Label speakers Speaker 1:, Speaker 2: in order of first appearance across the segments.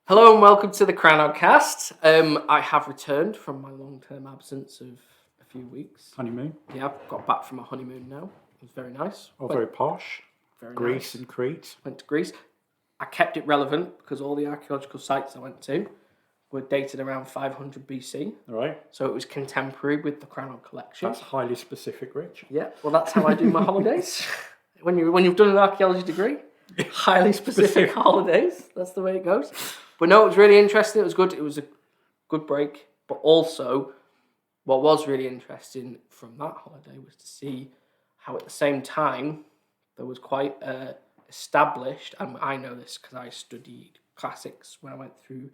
Speaker 1: Hello and welcome to the Cast. I have returned from my long-term absence of a few weeks.
Speaker 2: Honeymoon.
Speaker 1: Yeah, I've got back from a honeymoon now. It was very nice.
Speaker 2: Very posh.
Speaker 1: Very
Speaker 2: Greece
Speaker 1: nice.
Speaker 2: and Crete.
Speaker 1: Went to Greece. I kept it relevant because all the archaeological sites I went to were dated around 500 BC.
Speaker 2: All right.
Speaker 1: So it was contemporary with the Crannog collection.
Speaker 2: That's highly specific, Rich.
Speaker 1: Yeah, well that's how I do my holidays. When you've done an archaeology degree, highly specific holidays. That's the way it goes. But no, it was really interesting. It was good. It was a good break. But also, what was really interesting from that holiday was to see how at the same time there was quite established, and I know this because I studied classics when I went through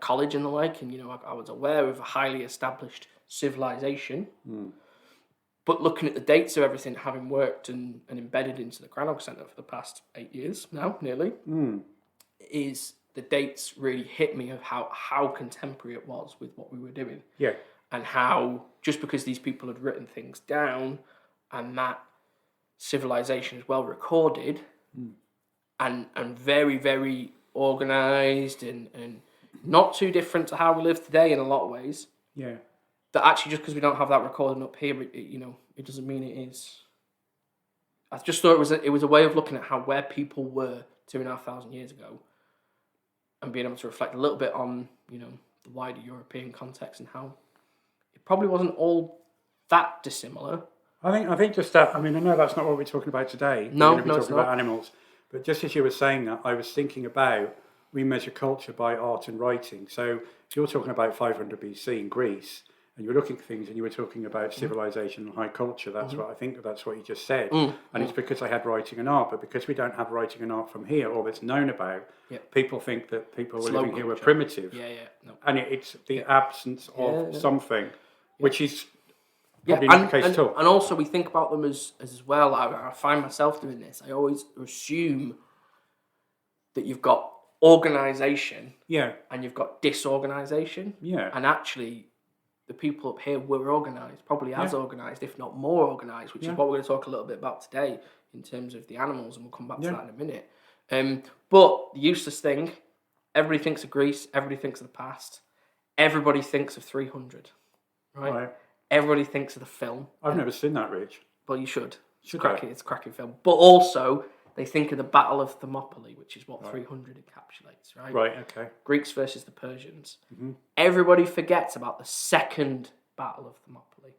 Speaker 1: college and the like, and I was aware of a highly established civilization. But looking at the dates of everything, having worked and embedded into the Crannog Centre for the past 8 years now, nearly, is the dates really hit me of how contemporary it was with what we were doing.
Speaker 2: Yeah.
Speaker 1: And how, just because these people had written things down and that civilization is well recorded and very, very organised and not too different to how we live today in a lot of ways.
Speaker 2: Yeah.
Speaker 1: That actually, just because we don't have that recording up here, it doesn't mean it is. I just thought it was a way of looking at where people were 2,500 years ago, and being able to reflect a little bit on the wider European context and how it probably wasn't all that dissimilar.
Speaker 2: I think just that. I mean, I know that's not what we're talking about today.
Speaker 1: No,
Speaker 2: we're going to be talking
Speaker 1: it's
Speaker 2: about animals. But just as you were saying that, I was thinking about we measure culture by art and writing. So if you're talking about 500 BC in Greece, and you were looking at things and you were talking about civilization and high culture, that's what I think that's what you just said. And it's because I had writing and art, but because we don't have writing and art from here, or that's known about, people think that people who were living here were primitive.
Speaker 1: No.
Speaker 2: And it's the absence of something, which is probably not the case at all.
Speaker 1: And also we think about them as well. I find myself doing this. I always assume that you've got organisation and you've got disorganisation.
Speaker 2: Yeah.
Speaker 1: And actually, the people up here were organised, probably as organised, if not more organised, which is what we're going to talk a little bit about today in terms of the animals, and we'll come back to that in a minute. But the useless thing, everybody thinks of Greece, everybody thinks of the past, everybody thinks of 300, right? Everybody thinks of the film.
Speaker 2: I've never seen that, Rich.
Speaker 1: Well, you should. It's a cracking film. But also, they think of the Battle of Thermopylae, which is what 300 encapsulates, right?
Speaker 2: Right, okay.
Speaker 1: Greeks versus the Persians. Everybody forgets about the second Battle of Thermopylae.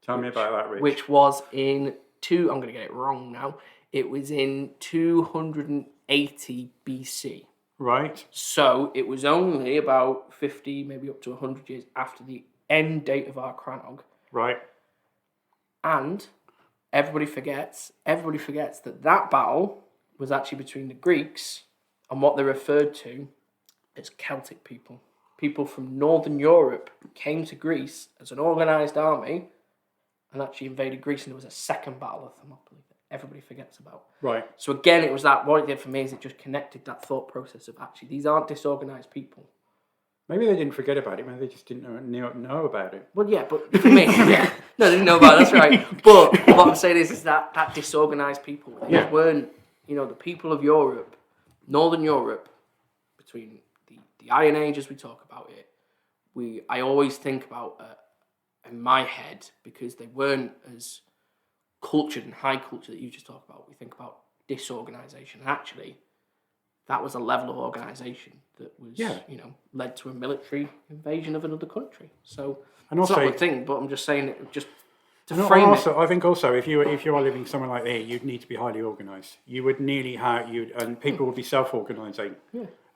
Speaker 2: Tell me about that, Rich.
Speaker 1: Which was I'm going to get it wrong now, it was in 280 BC.
Speaker 2: Right.
Speaker 1: So it was only about 50, maybe up to 100 years after the end date of our Crannog.
Speaker 2: Right.
Speaker 1: And everybody forgets that battle was actually between the Greeks and what they referred to as Celtic people. People from Northern Europe came to Greece as an organised army and actually invaded Greece, and there was a second battle of Thermopylae that everybody forgets about.
Speaker 2: Right.
Speaker 1: So again, it was that, what it did for me is it just connected that thought process of actually these aren't disorganised people.
Speaker 2: Maybe they didn't forget about it. Maybe they just didn't know about it.
Speaker 1: Well, yeah, but for me, no, they didn't know about it. That's right. But what I'm saying is that disorganised people. They weren't, the people of Europe, Northern Europe, between the Iron Age as we talk about it, I always think about in my head, because they weren't as cultured and high culture that you just talk about. We think about disorganisation. And actually, that was a level of organisation that was, led to a military invasion of another country. So and it's not a good thing, but I'm just saying it just to frame it.
Speaker 2: I think also if you are living somewhere like there, you'd need to be highly organised. You would nearly and people would be self-organising,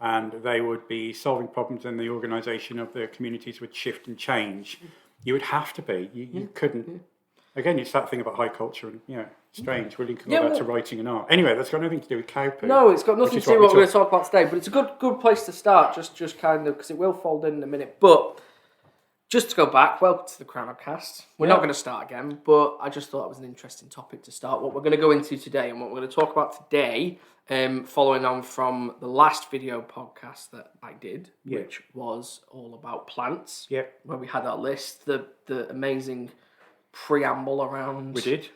Speaker 2: and they would be solving problems, and the organisation of the communities would shift and change. You would have to be. You couldn't. Again, it's that thing about high culture and strange. We're linking all that to writing and art. Anyway, that's got nothing to do with cow poo.
Speaker 1: No, it's got nothing to do with what we're going to talk about today. But it's a good place to start. Just kind of because it will fold in a minute. But just to go back, welcome to the Crannog Cast. We're not going to start again, but I just thought it was an interesting topic to start. What we're going to go into today, and what we're going to talk about today, following on from the last video podcast that I did, which was all about plants.
Speaker 2: Yeah.
Speaker 1: Where we had our list, the amazing preamble around.
Speaker 2: We did.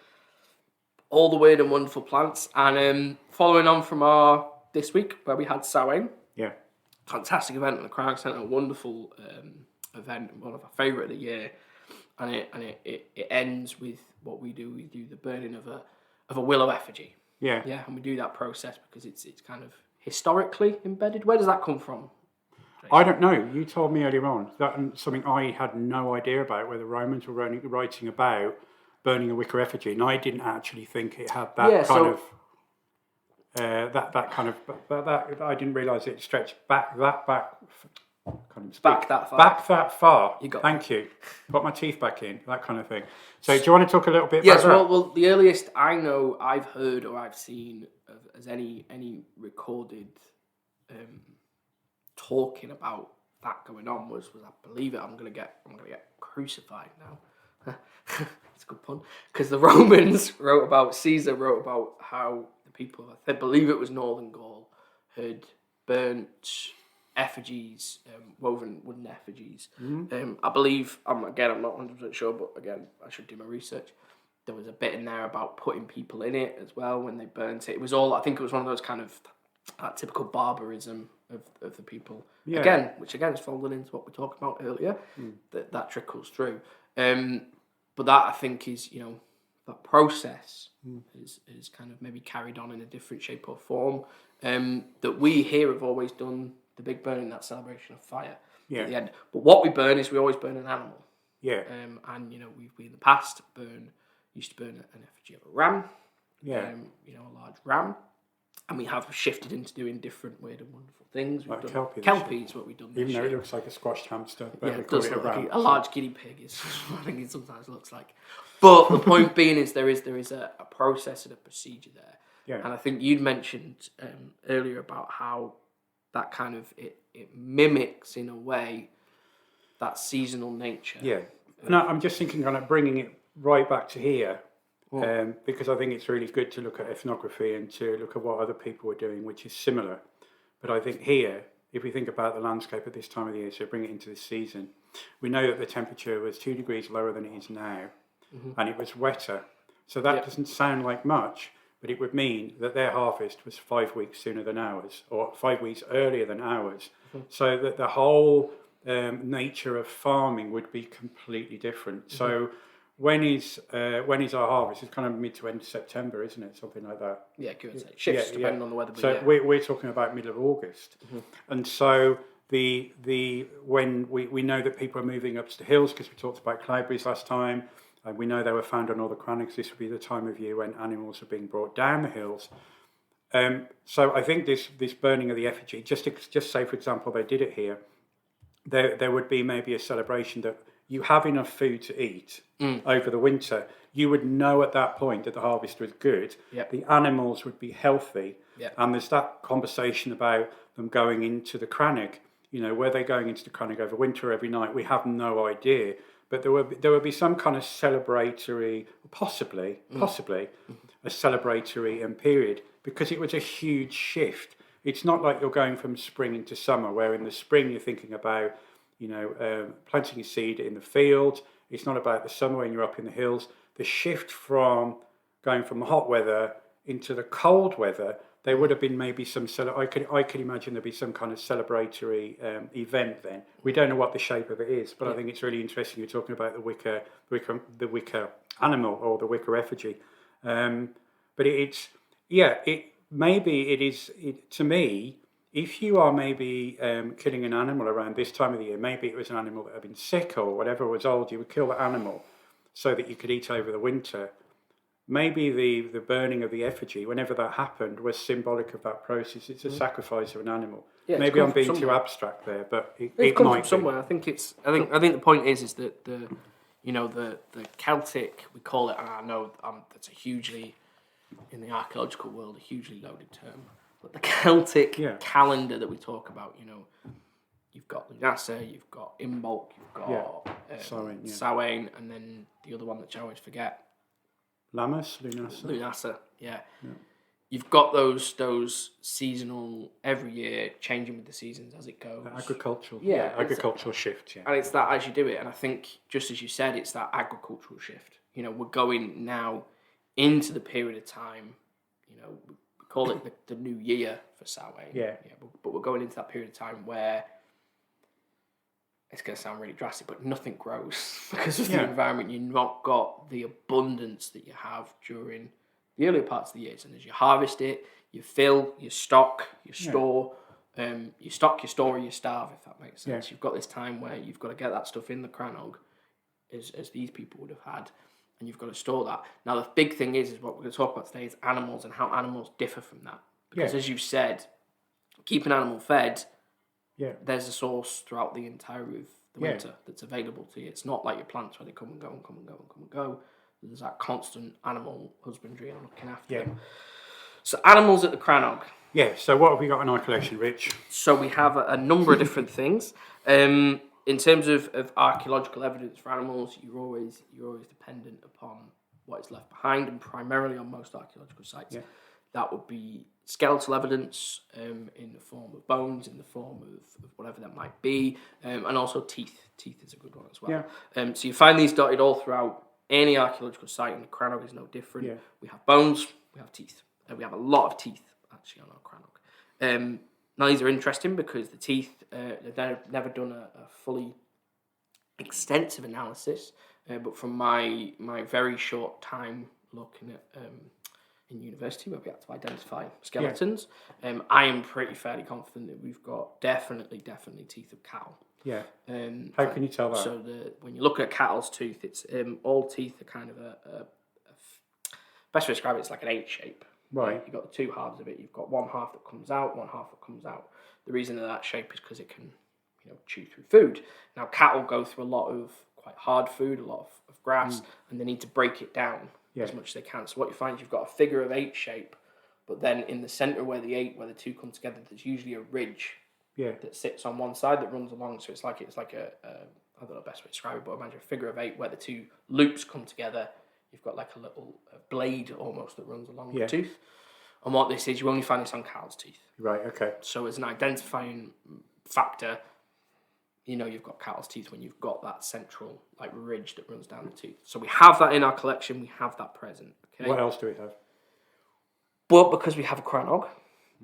Speaker 1: All the weird and wonderful plants. And following on from our this week, where we had Samhain.
Speaker 2: Yeah.
Speaker 1: fantastic event at the Crowd Centre, a wonderful event, one of our favourite of the year, and it ends with what we do. We do the burning of a willow effigy.
Speaker 2: Yeah.
Speaker 1: Yeah, and we do that process because it's kind of historically embedded. Where does that come from?
Speaker 2: I don't know. You told me earlier on that something I had no idea about, where the Romans were writing about burning a wicker effigy, and I didn't actually think it had that that I didn't realise it stretched back that far.
Speaker 1: You got
Speaker 2: Thank you. Put my teeth back in, that kind of thing. So do you want to talk a little bit
Speaker 1: yes,
Speaker 2: about that?
Speaker 1: well, the earliest I know I've heard or I've seen as any recorded talking about that going on was I believe it. I'm gonna get crucified now. It's a good pun because the Romans Caesar wrote about how the people, I believe it was Northern Gaul, had burnt effigies, woven wooden effigies. I believe I'm not 100% sure, but again I should do my research. There was a bit in there about putting people in it as well when they burnt it. It was all, I think it was one of those kind of that typical barbarism of the people. Yeah. Which is folded into what we talked about earlier. That trickles through. But that I think is, that process is kind of maybe carried on in a different shape or form. That we here have always done the big burning, that celebration of fire at the end. But what we burn is we always burn an animal.
Speaker 2: Yeah.
Speaker 1: And we in the past used to burn an effigy of a ram.
Speaker 2: Yeah.
Speaker 1: A large ram. And we have shifted into doing different weird and wonderful things.
Speaker 2: Like
Speaker 1: Kelpie is what we've done this
Speaker 2: Even though
Speaker 1: year.
Speaker 2: it looks like a squashed hamster. But
Speaker 1: Yeah,
Speaker 2: we
Speaker 1: it
Speaker 2: call
Speaker 1: does
Speaker 2: it
Speaker 1: look
Speaker 2: a
Speaker 1: like
Speaker 2: ram.
Speaker 1: a large guinea pig is what I think it sometimes looks like. But the point being is there is a process and a procedure there.
Speaker 2: Yeah.
Speaker 1: And I think you'd mentioned earlier about how that kind of, it mimics in a way that seasonal nature.
Speaker 2: Yeah. And I'm just thinking kind of bringing it right back to here. Because I think it's really good to look at ethnography and to look at what other people are doing, which is similar. But I think here, if we think about the landscape at this time of the year, so bring it into this season, we know that the temperature was 2 degrees lower than it is now, and it was wetter. So that doesn't sound like much, but it would mean that their harvest was 5 weeks sooner than ours, or 5 weeks earlier than ours. So that the whole nature of farming would be completely different. So when is our harvest? It's kind of mid to end of September, isn't it? Something like that.
Speaker 1: Yeah, give and take. Shifts depending on the weather.
Speaker 2: So we're talking about middle of August, and so when we know that people are moving up to the hills, because we talked about cloudberries last time, and we know they were found on all the crannigs. This would be the time of year when animals are being brought down the hills. So I think this burning of the effigy, just say for example they did it here, there would be maybe a celebration that you have enough food to eat over the winter. You would know at that point that the harvest was good.
Speaker 1: Yep.
Speaker 2: The animals would be healthy.
Speaker 1: Yep.
Speaker 2: And there's that conversation about them going into the crannig. Were they going into the crannig over winter every night? We have no idea. But there would be some kind of celebratory, possibly a celebratory period, because it was a huge shift. It's not like you're going from spring into summer, where in the spring you're thinking about planting a seed in the field. It's not about the summer when you're up in the hills. The shift from going from the hot weather into the cold weather, there would have been maybe some. I could imagine there'd be some kind of celebratory event then. We don't know what the shape of it is, but I think it's really interesting. You're talking about the wicker animal or the wicker effigy, but maybe it is to me. If you are maybe killing an animal around this time of the year, maybe it was an animal that had been sick or whatever was old, you would kill the animal so that you could eat over the winter. Maybe the burning of the effigy, whenever that happened, was symbolic of that process. It's a sacrifice of an animal. Yeah, maybe I'm being too abstract there, but it
Speaker 1: comes
Speaker 2: might
Speaker 1: from somewhere. I think the point is that the Celtic, we call it, and I know that's a hugely, in the archaeological world, a hugely loaded term. But the Celtic calendar that we talk about, you've got Lunasa, you've got Imbolc, you've got Samhain, and then the other one that I always forget. Lunasa, yeah. You've got those seasonal, every year, changing with the seasons as it goes.
Speaker 2: Agricultural shift,
Speaker 1: And it's that as you do it, and I think, just as you said, it's that agricultural shift. We're going now into the period of time, we call it the new year for Samhain.
Speaker 2: Yeah.
Speaker 1: But we're going into that period of time where it's going to sound really drastic, but nothing grows because of the environment. You've not got the abundance that you have during the earlier parts of the years. And as you harvest it, you fill, you stock, you store. You stock, you store, you starve, if that makes sense. You've got this time where you've got to get that stuff in the cranog, as these people would have had, and you've got to store that. Now, the big thing is what we're going to talk about today is animals and how animals differ from that. Because as you've said, keep an animal fed, there's a source throughout the entire of the winter that's available to you. It's not like your plants where they come and go and come and go and come and go. There's that constant animal husbandry and looking after them. So animals at the cranog.
Speaker 2: Yeah, so what have we got in our collection, Rich?
Speaker 1: So we have a number of different things. In terms of archaeological evidence for animals, you're always dependent upon what is left behind, and primarily on most archaeological sites. That would be skeletal evidence in the form of bones, in the form of whatever that might be, and also teeth. Teeth is a good one as well. So you find these dotted all throughout any archaeological site, and the cranog is no different. We have bones, we have teeth, and we have a lot of teeth actually on our cranog. Now these are interesting because the teeth, they've never done a fully extensive analysis, but from my very short time looking at in university where we had to identify skeletons, I am fairly confident that we've got definitely teeth of cow. How
Speaker 2: can you tell that?
Speaker 1: So when you look at cattle's tooth, it's all teeth are kind of best way to describe it, it's like an H shape.
Speaker 2: Right.
Speaker 1: You've got the two halves of it. You've got one half that comes out, one half that comes out. The reason of that shape is because it can, chew through food. Now, cattle go through a lot of quite hard food, a lot of grass, and they need to break it down as much as they can. So what you find is you've got a figure of eight shape, but then in the centre where the two come together, there's usually a ridge that sits on one side that runs along. So it's like a I don't know the best way to describe it, but imagine a figure of eight where the two loops come together. You've got like a little blade almost that runs along the tooth. And what this is, you only find this on cow's teeth.
Speaker 2: Right, okay.
Speaker 1: So as an identifying factor, you've got cattle's teeth when you've got that central ridge that runs down the tooth. So we have that in our collection, we have that present. Okay.
Speaker 2: What else do we have?
Speaker 1: But because we have a cranog,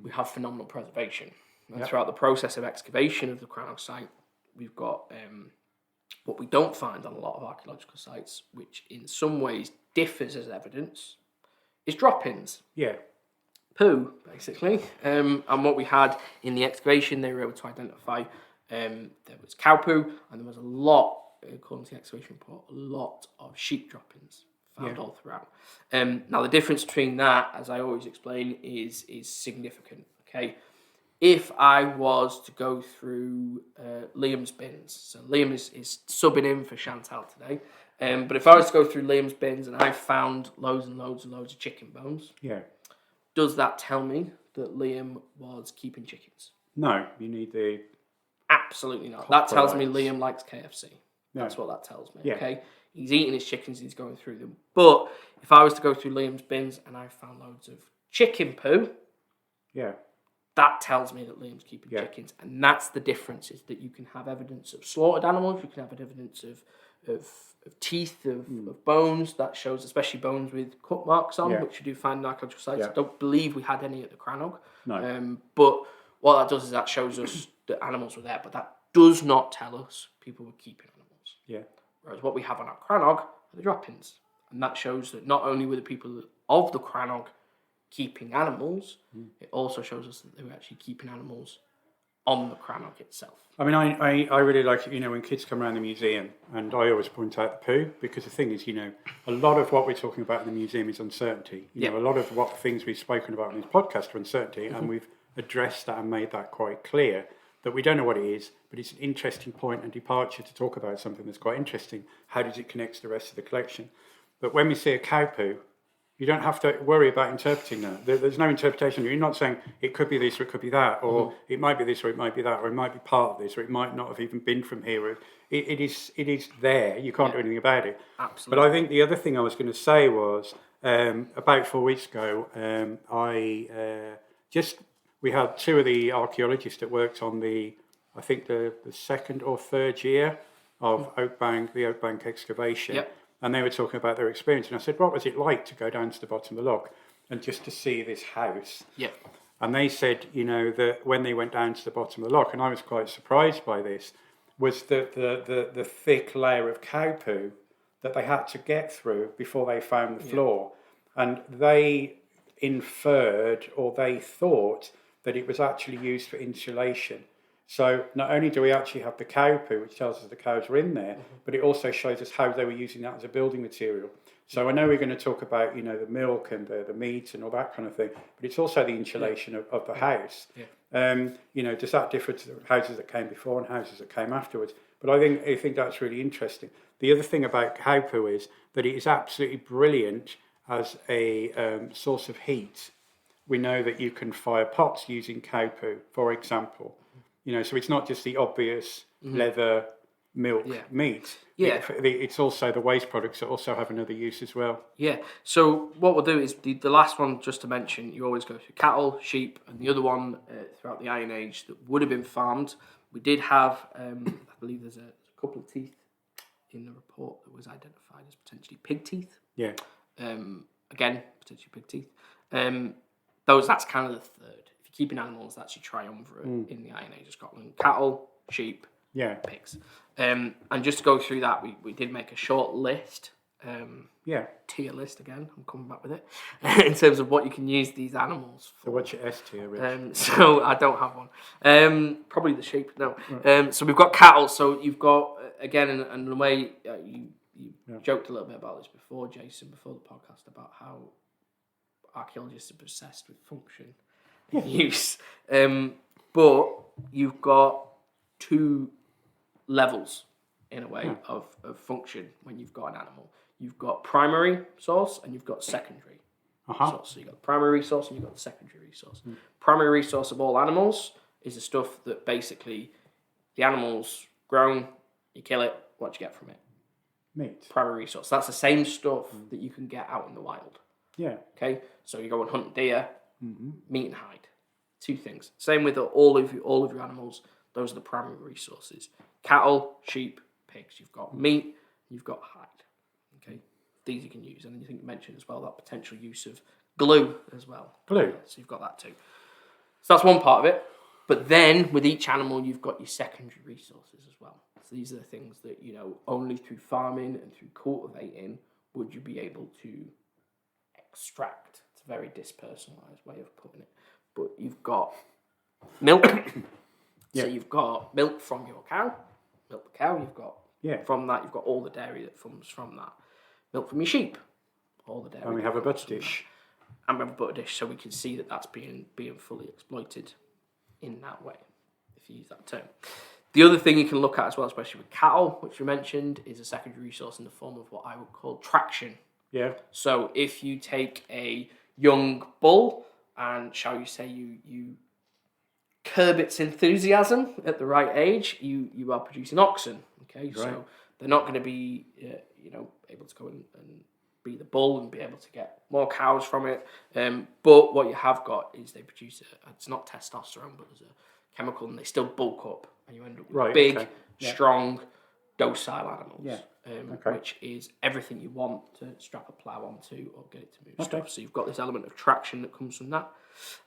Speaker 1: we have phenomenal preservation. And throughout the process of excavation of the cranog site, we've got what we don't find on a lot of archaeological sites, which in some ways differs as evidence, is drop-ins. Poo, basically. And what we had in the excavation, they were able to identify there was cow poo, and there was a lot, according to the excavation report, a lot of sheep droppings found all throughout. Now, the difference between that, as I always explain, is significant. Okay, if I was to go through Liam's bins, so Liam is subbing in for Chantal today, but if I was to go through Liam's bins and I found loads and loads and loads of chicken bones, does that tell me that Liam was keeping chickens?
Speaker 2: No, you need the...
Speaker 1: Absolutely not. That tells me Liam likes KFC. That's what that tells me, okay? He's eating his chickens, he's going through them. But if I was to go through Liam's bins and I found loads of chicken poo, that tells me that Liam's keeping chickens. And that's the difference, is that you can have evidence of slaughtered animals, you can have evidence of teeth, of bones. That shows, especially bones with cut marks on, which you do find in archaeological sites. I don't believe we had any at the cranog.
Speaker 2: No.
Speaker 1: But what that does is that shows us that animals were there, but that does not tell us people were keeping animals. Whereas what we have on our cranog are the drop-ins. And that shows that not only were the people of the cranog keeping animals, it also shows us that they were actually keeping animals on the cranog itself.
Speaker 2: I mean, I really like it, when kids come around the museum, and I always point out the poo, because the thing is, a lot of what we're talking about in the museum is uncertainty. A lot of what things we've spoken about in this podcast are uncertainty, and we've addressed that and made that quite clear, that we don't know what it is, but it's an interesting point and departure to talk about something that's quite interesting. How does it connect to the rest of the collection? But when we see a cow poo, you don't have to worry about interpreting that. There's no interpretation. You're not saying it could be this or it could be that, or it might be this or it might be that, or it might be part of this, or it might not have even been from here. It is there. You can't do anything about it.
Speaker 1: Absolutely.
Speaker 2: But I think the other thing I was going to say was, about 4 weeks ago, we had two of the archaeologists that worked on the second or third year of the Oak Bank excavation. And they were talking about their experience. And I said, what was it like to go down to the bottom of the lock? and just to see this house.
Speaker 1: Yeah.
Speaker 2: And they said, that when they went down to the bottom of the lock, and I was quite surprised by this, was that the thick layer of cow poo that they had to get through before they found the floor. And they inferred, or they thought, that it was actually used for insulation. So not only do we actually have the cow poo, which tells us the cows were in there, but it also shows us how they were using that as a building material. So I know we're going to talk about, the milk and the meat and all that kind of thing, but it's also the insulation of the house. Yeah. Does that differ to the houses that came before and houses that came afterwards? But I think that's really interesting. The other thing about cow poo is that it is absolutely brilliant as a source of heat. We know that you can fire pots using cow poo, for example. So it's not just the obvious leather, milk, meat.
Speaker 1: Yeah.
Speaker 2: It's also the waste products that also have another use as well.
Speaker 1: Yeah. So what we'll do is the last one, just to mention, you always go through cattle, sheep, and the other one throughout the Iron Age that would have been farmed. We did have, I believe there's a couple of teeth in the report that was identified as potentially pig teeth.
Speaker 2: Yeah.
Speaker 1: Again, potentially pig teeth. That's kind of the third. If you're keeping animals, that's your triumvirate in the Iron Age of Scotland: cattle, sheep, pigs. And just to go through that, we did make a short list. Tier list again. I'm coming back with it in terms of what you can use these animals for.
Speaker 2: So what's your S tier, Rich?
Speaker 1: So I don't have one. Probably the sheep. No. Right. So we've got cattle. So you've got again, and the way you joked a little bit about this before, Jason, before the podcast, about how archaeologists are obsessed with function and use. But you've got two levels in a way of function when you've got an animal. You've got primary source and you've got secondary source. So you've got the primary resource and you've got the secondary resource. Primary resource of all animals is the stuff that basically the animal's grown, you kill it, what do you get from it?
Speaker 2: Meat.
Speaker 1: Primary resource. That's the same stuff that you can get out in the wild.
Speaker 2: Yeah.
Speaker 1: Okay, so you go and hunt deer, meat and hide. Two things. Same with all of your animals. Those are the primary resources. Cattle, sheep, pigs. You've got meat, you've got hide. Okay, these you can use. And I think you mentioned as well that potential use of glue as well.
Speaker 2: Glue.
Speaker 1: So you've got that too. So that's one part of it. But then with each animal, you've got your secondary resources as well. So these are the things that, only through farming and through cultivating would you be able to extract. It's a very dispersonalized way of putting it. But you've got milk. So you've got milk from your cow. Milk the cow. You've got from that. You've got all the dairy that comes from that. Milk from your sheep. All the dairy.
Speaker 2: And we have a butter dish.
Speaker 1: And we have a butter dish, so we can see that that's being fully exploited in that way, if you use that term. The other thing you can look at as well, especially with cattle, which you mentioned, is a secondary resource in the form of what I would call traction.
Speaker 2: Yeah.
Speaker 1: So if you take a young bull and, shall you say, you curb its enthusiasm at the right age, you are producing oxen. Okay, right. So they're not going to be able to go and be the bull and be able to get more cows from it. But what you have got is they produce it's not testosterone, but there's a chemical, and they still bulk up, and you end up with big, strong, docile animals. Which is everything you want to strap a plough onto or get it to move stuff. So you've got this element of traction that comes from that.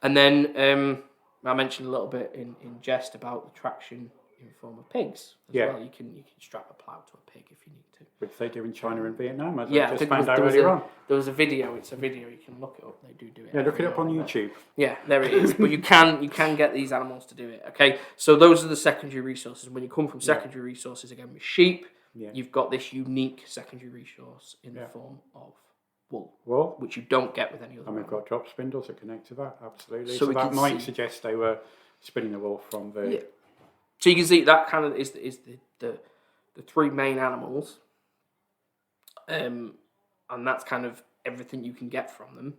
Speaker 1: And then I mentioned a little bit in jest about the traction in the form of pigs as well. You can strap a plough to a pig if you need to.
Speaker 2: Which they do in China and Vietnam, as I
Speaker 1: I
Speaker 2: just
Speaker 1: think
Speaker 2: found out earlier on.
Speaker 1: There was a video. It's a video. You can look it up. They do it.
Speaker 2: Yeah, look it up on YouTube.
Speaker 1: Yeah, there it is. But you can get these animals to do it. Okay, so those are the secondary resources. When you come from secondary resources, again with sheep, you've got this unique secondary resource in the form of wool, which you don't get with any other.
Speaker 2: And we've got drop spindles that connect to that. Absolutely. So that might suggest they were spinning the wool from the.
Speaker 1: Yeah. So you can see that kind of is the three main animals. And that's kind of everything you can get from them.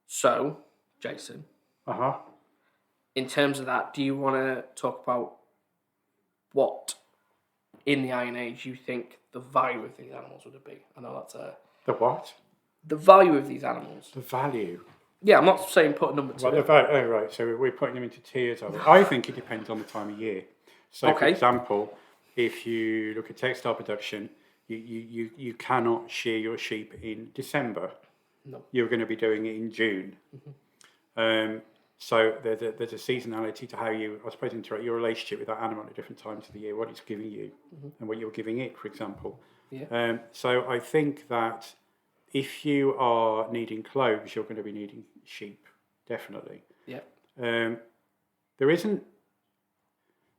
Speaker 1: So, Jason. In terms of that, do you want to talk about what in the Iron Age you think the value of these animals would be? I know that's a...
Speaker 2: The what?
Speaker 1: The value of these animals.
Speaker 2: The value?
Speaker 1: Yeah, I'm not saying put a number to it.
Speaker 2: Oh, right. So we're putting them into tiers of it. I think it depends on the time of year. So, for example, if you look at textile production, you cannot shear your sheep in December
Speaker 1: No.
Speaker 2: You were going to be doing it in June. So there's a seasonality to how you, I suppose, interact your relationship with that animal at different times of the year, what it's giving you and what you're giving it, for example.
Speaker 1: Yeah.
Speaker 2: So I think that if you are needing clothes, you're going to be needing sheep, definitely.
Speaker 1: Yeah.
Speaker 2: There isn't.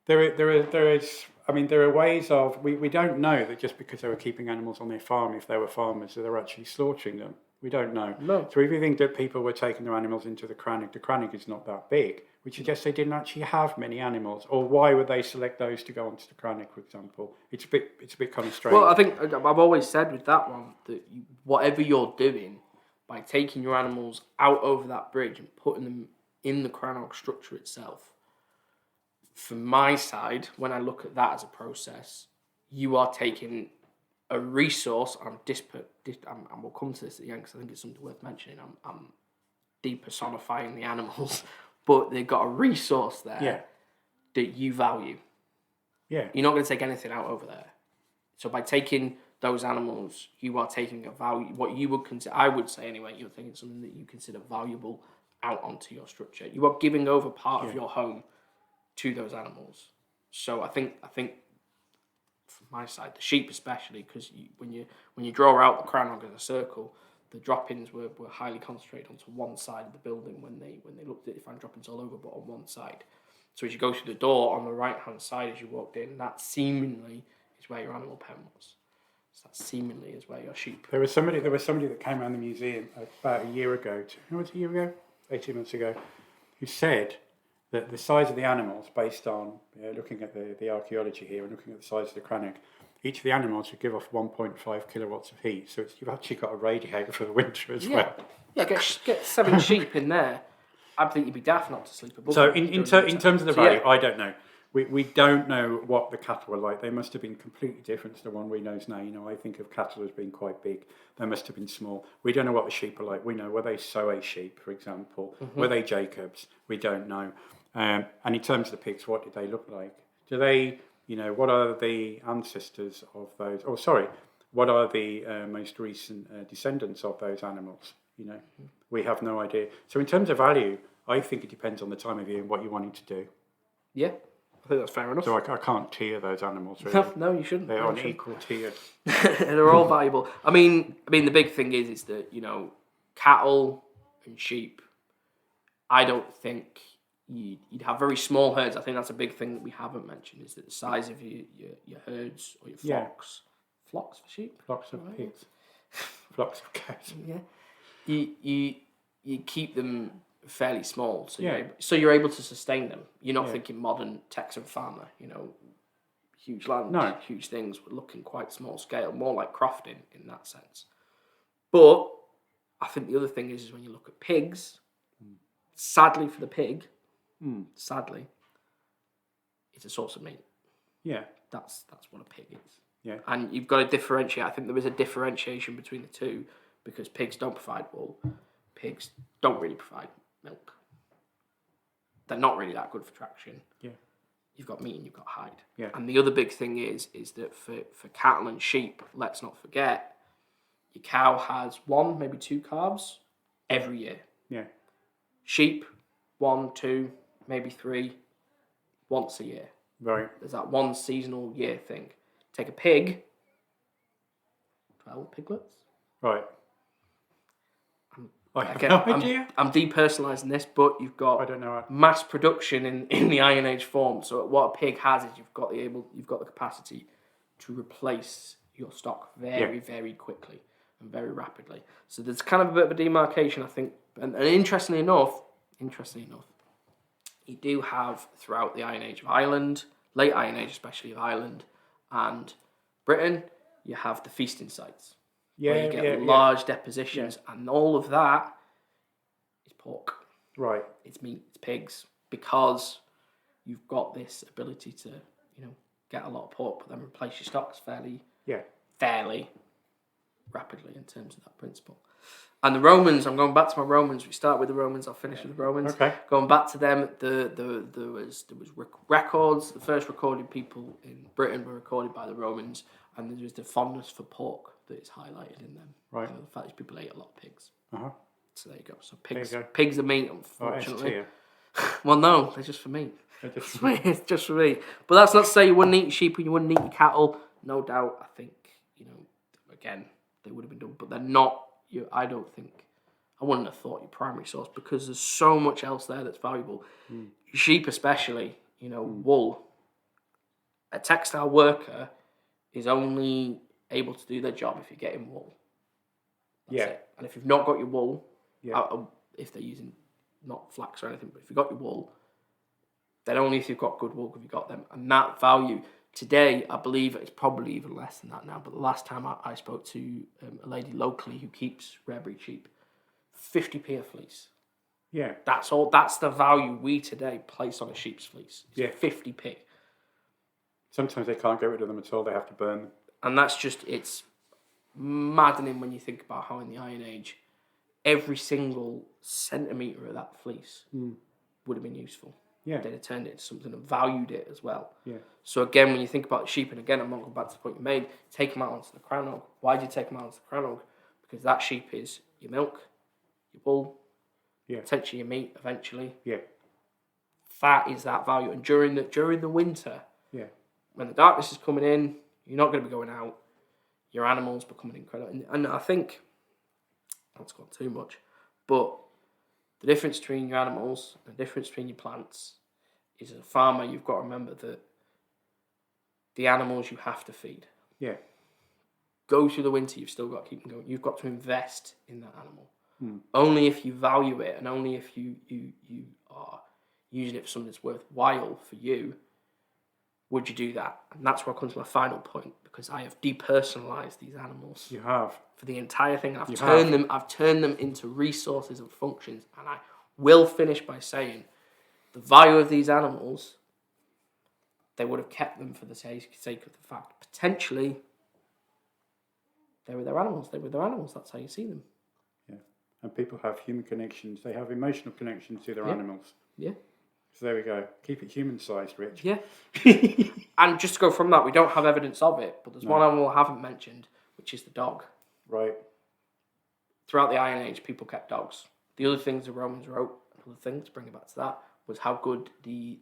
Speaker 2: There is. I mean, there are ways of. We don't know that just because they were keeping animals on their farm, if they were farmers, that they're actually slaughtering them. We don't know.
Speaker 1: No.
Speaker 2: So if you think that people were taking their animals into the crannog is not that big, which suggests they didn't actually have many animals. Or why would they select those to go onto the crannog, for example? It's a bit kind of strange.
Speaker 1: Well, I think I've always said with that one that whatever you're doing, by taking your animals out over that bridge and putting them in the crannog structure itself, from my side, when I look at that as a process, you are taking a resource. And we'll come to this at the end because I think it's something worth mentioning. I'm depersonifying the animals, but they've got a resource there that you value.
Speaker 2: Yeah.
Speaker 1: You're not going to take anything out over there. So by taking those animals, you are taking a value, what you would consider, I would say anyway, you're taking something that you consider valuable out onto your structure. You are giving over part of your home to those animals. So I think from my side, the sheep especially, because when you draw out the crannog in a circle, the drop-ins were highly concentrated onto one side of the building when they looked at it. They found drop-ins all over, but on one side. So as you go through the door on the right-hand side as you walked in, that seemingly is where your animal pen was. So that seemingly is where your sheep.
Speaker 2: There was somebody that came around the museum about a year ago. How was it, a year ago? 18 months ago, who said that the size of the animals, based on looking at the archaeology here and looking at the size of the crannog, each of the animals would give off 1.5 kilowatts of heat. So you've actually got a radiator for the winter as well.
Speaker 1: Yeah, get 7 sheep in there. I think you'd be daft not to sleep above.
Speaker 2: So in terms of the value, I don't know. We don't know what the cattle were like. They must have been completely different to the one we know now. You know, I think of cattle as being quite big. They must have been small. We don't know what the sheep are like. We know, were they Soay sheep, for example? Were they Jacobs? We don't know. And in terms of the pigs, what did they look like? Do they, what are the ancestors of those? Oh, sorry, what are the most recent descendants of those animals? We have no idea. So in terms of value, I think it depends on the time of year and what you're wanting to do.
Speaker 1: Yeah, I think that's fair enough.
Speaker 2: So I can't tier those animals, really.
Speaker 1: No, you shouldn't.
Speaker 2: They're on equal tier.
Speaker 1: They're all valuable. I mean, the big thing is that, cattle and sheep, I don't think you'd have very small herds. I think that's a big thing that we haven't mentioned, is that the size of your herds or your flocks. Flocks for sheep?
Speaker 2: Flocks of pigs. Flocks of cows.
Speaker 1: Yeah. You keep them fairly small, so you're able to sustain them. You're not thinking modern Texan farmer, huge land, huge things. We're looking quite small scale, more like crofting in that sense. But I think the other thing is when you look at pigs, sadly for the pig, sadly, it's a source of meat. Yeah, that's what a pig is. Yeah, and you've got to differentiate. I think there is a differentiation between the two, because pigs don't provide wool. Pigs don't really provide milk. They're not really that good for traction. Yeah. You've got meat and you've got hide. Yeah. And the other big thing is that for cattle and sheep, let's not forget, your cow has 1, maybe 2 calves every year. Yeah. Sheep, 1, 2, maybe 3 once a year. Right. There's that one seasonal year thing. Take a pig, 12 piglets. Right. I have no idea. I'm depersonalising this, but you've got mass production in the Iron Age form. So what a pig has is you've got the capacity to replace your stock very, very quickly and very rapidly. So there's kind of a bit of a demarcation, I think. And interestingly enough, you do have throughout the Iron Age of Ireland, late Iron Age especially of Ireland and Britain, you have the feasting sites. Where you get large depositions, and all of that is pork. Right. It's meat, it's pigs, because you've got this ability to, get a lot of pork, but then replace your stocks fairly rapidly in terms of that principle. And the Romans, I'm going back to my Romans. We start with the Romans, I'll finish with the Romans. Okay. Going back to them, there was records. The first recorded people in Britain were recorded by the Romans, and there was the fondness for pork that is highlighted in them. Right. The fact that people ate a lot of pigs. So there you go. So
Speaker 2: There you go.
Speaker 1: pigs are meat,
Speaker 2: Oh,
Speaker 1: unfortunately.
Speaker 2: S-tier.
Speaker 1: Well, no, they're just for meat.
Speaker 2: They're just-
Speaker 1: It's just for me. But that's not to say you wouldn't eat your sheep and you wouldn't eat your cattle. No doubt, I think, again, they would have been done. But they're not, I don't think, I wouldn't have thought your primary source because there's so much else there that's valuable. Sheep especially, wool. A textile worker is only able to do their job if you're getting wool. That's it. And if you've not got your wool, if they're using not flax or anything, but if you've got your wool, then only if you've got good wool have you got them. And that value, today, I believe it's probably even less than that now, but the last time I spoke to a lady locally who keeps rare breed sheep, 50p a fleece.
Speaker 2: Yeah.
Speaker 1: That's all. That's the value we today place on a sheep's fleece. It's 50p.
Speaker 2: Sometimes they can't get rid of them at all. They have to burn them.
Speaker 1: And that's just, it's maddening when you think about how in the Iron Age, every single centimetre of that fleece would have been useful.
Speaker 2: Yeah.
Speaker 1: They'd have turned it into something and valued it as well.
Speaker 2: Yeah.
Speaker 1: So again, when you think about sheep, and again, I'm not going back to the point you made, take them out onto the crannog. Why do you take them out onto the crannog? Because that sheep is your milk, your wool, potentially your meat eventually.
Speaker 2: Yeah.
Speaker 1: That is that value. And during the winter, when the darkness is coming in, you're not going to be going out. Your animals becoming incredible. And I think, not to go on too much, but the difference between your animals and the difference between your plants is, as a farmer, you've got to remember that the animals you have to feed.
Speaker 2: Yeah.
Speaker 1: Go through the winter, you've still got to keep them going. You've got to invest in that animal. Only if you value it and only if you are using it for something that's worthwhile for you, would you do that. And that's where I come to my final point, because I have depersonalized these animals.
Speaker 2: You have.
Speaker 1: For the entire thing. I've turned them into resources and functions. And I will finish by saying the value of these animals, they would have kept them for the sake of the fact, potentially, they were their animals. They were their animals. That's how you see them.
Speaker 2: Yeah. And people have human connections. They have emotional connections to their animals.
Speaker 1: Yeah.
Speaker 2: So there we go. Keep it human-sized, Rich.
Speaker 1: Yeah. And just to go from that, we don't have evidence of it, but there's one animal I haven't mentioned, which is the dog.
Speaker 2: Right.
Speaker 1: Throughout the Iron Age, people kept dogs. The other things the Romans wrote, other things, bring it back to that, was how good the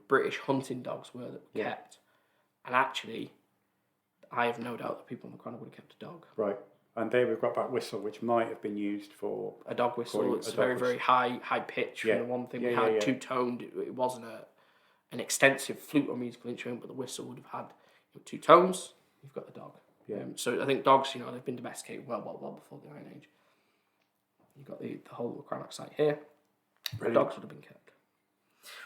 Speaker 1: British hunting dogs were that were kept. And actually, I have no doubt that people on the Chronicle would have kept a dog.
Speaker 2: Right. And there we've got that whistle, which might have been used for...
Speaker 1: A dog whistle. It's very, very high pitch. From the one thing we had, two-toned. It wasn't an extensive flute or musical instrument, but the whistle would have had two tones. You've got the dog. Yeah. So I think dogs, they've been domesticated well before the Iron Age. You've got the whole Cranach site here. The dogs would have been kept.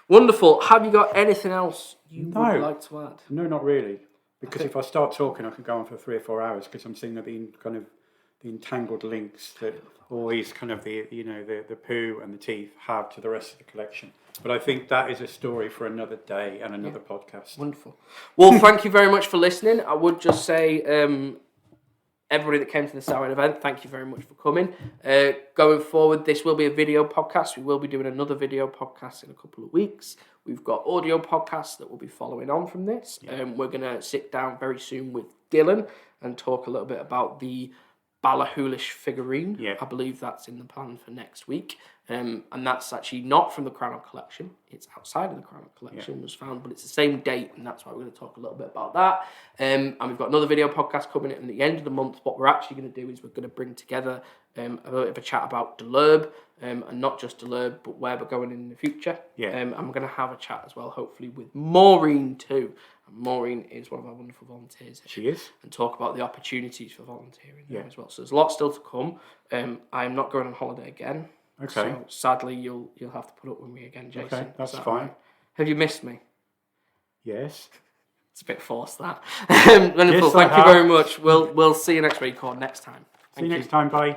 Speaker 1: Wonderful. Have you got anything else you would like to add?
Speaker 2: No, not really. Because if I start talking, I can go on for 3 or 4 hours, because I'm seeing the entangled links that all these kind of the poo and the teeth have to the rest of the collection. But I think that is a story for another day and another podcast.
Speaker 1: Wonderful. Well, thank you very much for listening. I would just say, everybody that came to the Samhain event, thank you very much for coming. Going forward, this will be a video podcast. We will be doing another video podcast in a couple of weeks. We've got audio podcasts that will be following on from this. We're going to sit down very soon with Dylan and talk a little bit about the Balahulish figurine. Yeah. I believe that's in the plan for next week. And that's actually not from the Cranach collection. It's outside of the Cranach collection, was found, but it's the same date, and that's why we're going to talk a little bit about that. And we've got another video podcast coming in at the end of the month. What we're actually going to do is we're going to bring together a bit of a chat about Delurb, and not just Delurb, but where we're going in the future. Yeah. And we're going to have a chat as well, hopefully, with Maureen too. And Maureen is one of our wonderful volunteers.
Speaker 2: She is.
Speaker 1: And talk about the opportunities for volunteering there as well. So there's a lot still to come. I'm not going on holiday again.
Speaker 2: Okay.
Speaker 1: So sadly, you'll have to put up with me again, Jason.
Speaker 2: Okay, that's fine. Right?
Speaker 1: Have you missed me?
Speaker 2: Yes.
Speaker 1: It's a bit forced, that. Wonderful. Thank you very much. We'll see you next week or next time.
Speaker 2: See you next time. Bye.